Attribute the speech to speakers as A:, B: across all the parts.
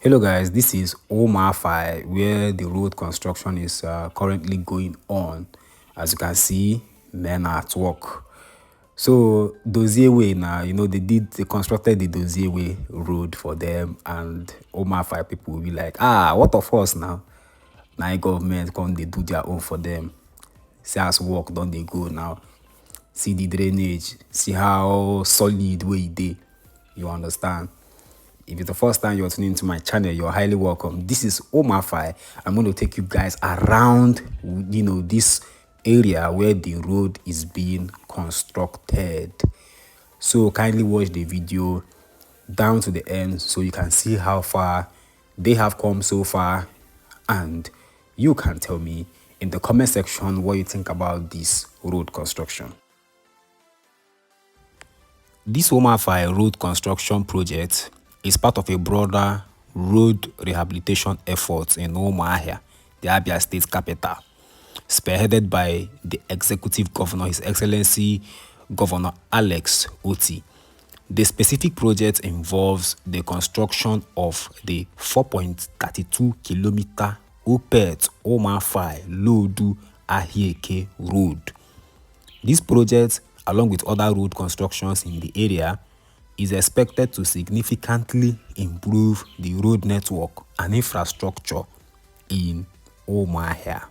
A: Hello guys, this is Umuahia where the road construction is currently going on. As you can see, men are at work. So Dozie Way now, they constructed the Dozie Way road for them, and Umuahia people will be like, what of us now? Now government come they do their own for them. See as work don't they go now. See the drainage, see how solid way it dey. You understand? If it's the first time you're tuning into my channel, you're highly welcome. This is Umuahia. I'm going to take you guys around, this area where the road is being constructed. So kindly watch the video down to the end so you can see how far they have come so far, and you can tell me in the comment section what you think about this road construction. This Umuahia road construction project is part of a broader road rehabilitation effort in Umuahia, the Abia state capital, spearheaded by the executive governor, His Excellency Governor Otti. The specific project involves the construction of the 4.32 kilometer Umuahia-LODU Ahieke road. This project, along with other road constructions in the area, is expected to significantly improve the road network and infrastructure in Umuahia.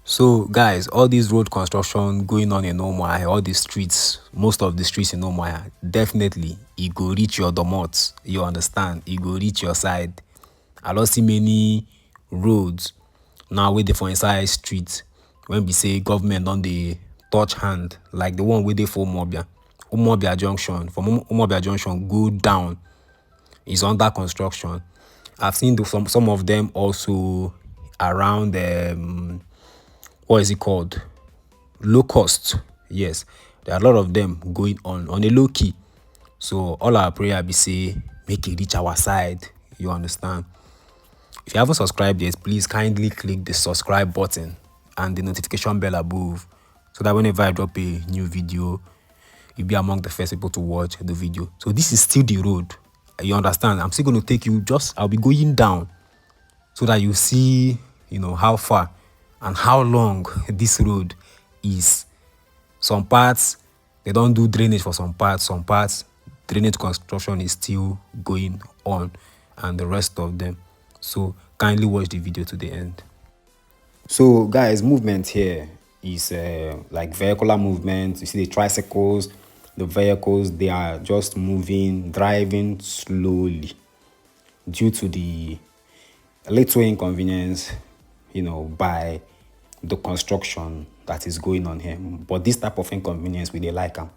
A: So guys, all this road construction going on in Umuahia, all the streets, most of the streets in Umuahia, definitely it go reach your domot. You understand? It go reach your side. I don't see many roads now where they for inside streets when we say government on the touch hand, like the one where they for Umuahia Junction. From Umuahia Junction go down is under construction. I've seen some of them also around what is it called? Low cost. Yes, there are a lot of them going on a low key. So all our prayer be say make it reach our side. You understand? If you haven't subscribed yet, please kindly click the subscribe button and the notification bell above, so that whenever I drop a new video, you'll be among the first people to watch the video. So this is still the road. You understand? I'm still going to take you, I'll be going down so that you see, how far and how long this road is. Some parts, they don't do drainage for some parts. Some parts, drainage construction is still going on, and the rest of them. So kindly watch the video to the end. So guys, movement here is like vehicular movement. You see the tricycles, the vehicles, they are just moving, driving slowly due to the little inconvenience, by the construction that is going on here. But this type of inconvenience, we they like them.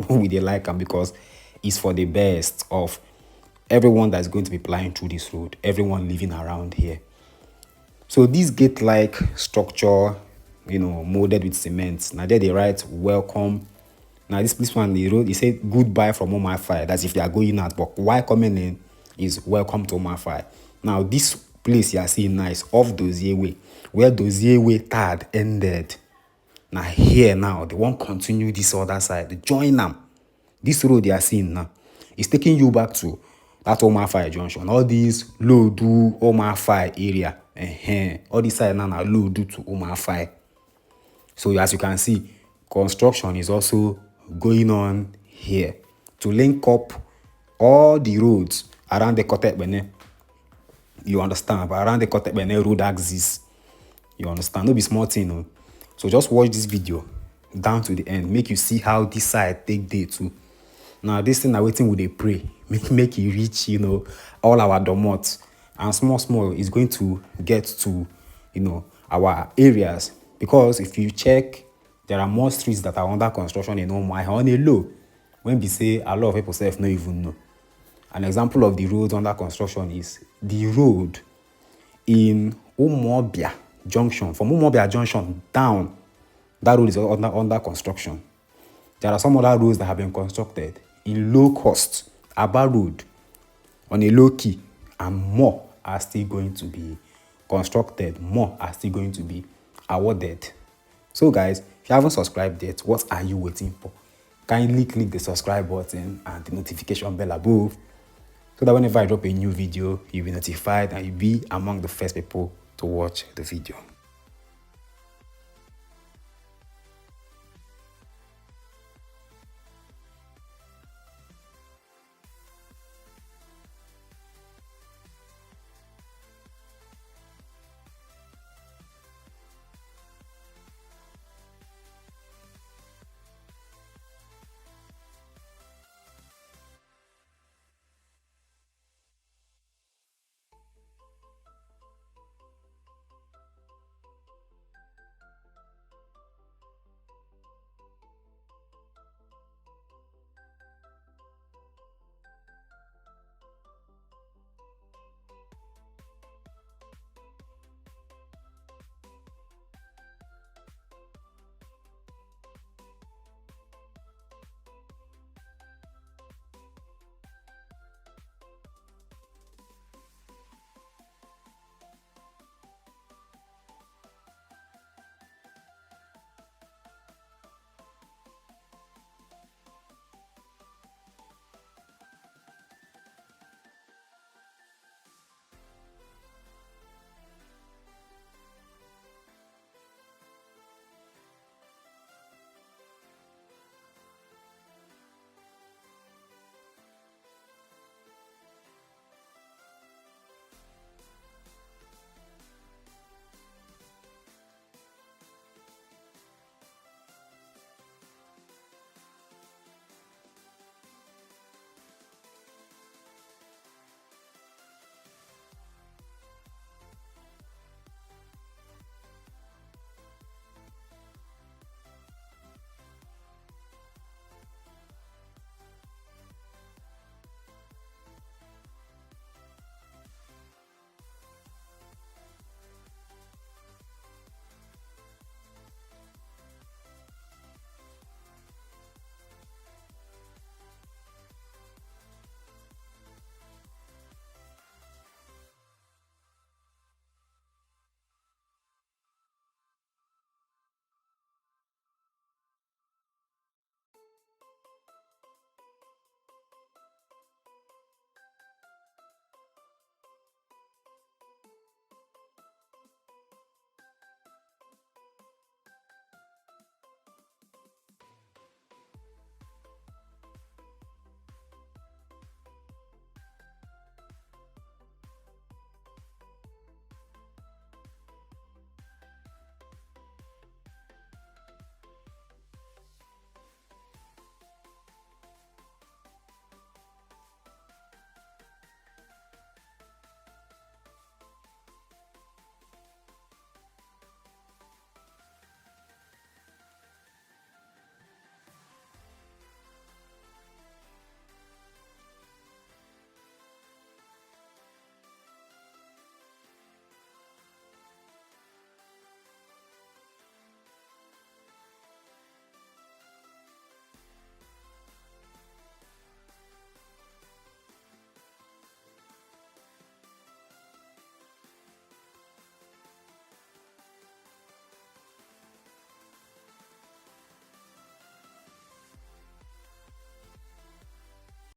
A: We they like them because it's for the best of everyone that's going to be flying through this road, everyone living around here. So this gate-like structure, molded with cement. Now there they write welcome. Now this one, the road, they say goodbye from Umuahia. That's if you are going out, but why coming in is welcome to Umuahia. Now this place you are seeing now is off Dozie Way, where Dozie Way third ended. Now here now, they won't continue this other side. Join them. This road you are seeing now is taking you back to that Umuahia junction. All these Lodu Umuahia area. All this side now are Lodu to Umuahia. So as you can see, construction is also going on here to link up all the roads around the Kotekbene. You understand? But around the Kotekbene road axis. You understand? No be small thing, no. So just watch this video down to the end. Make you see how this side take day too. Now this thing are waiting with a pray. Make it reach, all our domots. And small is going to get to, our areas. Because if you check, there are more streets that are under construction in Umuahia on a low. When we say a lot of people self no even know. An example of the roads under construction is the road in Umuahia Junction. From Umuahia Junction down, that road is under construction. There are some other roads that have been constructed in low cost, Aba Road, on a low key, and more are still going to be constructed, more are still going to be awarded. So guys, if you haven't subscribed yet, what are you waiting for? Kindly click the subscribe button and the notification bell above so that whenever I drop a new video, you'll be notified and you'll be among the first people to watch the video.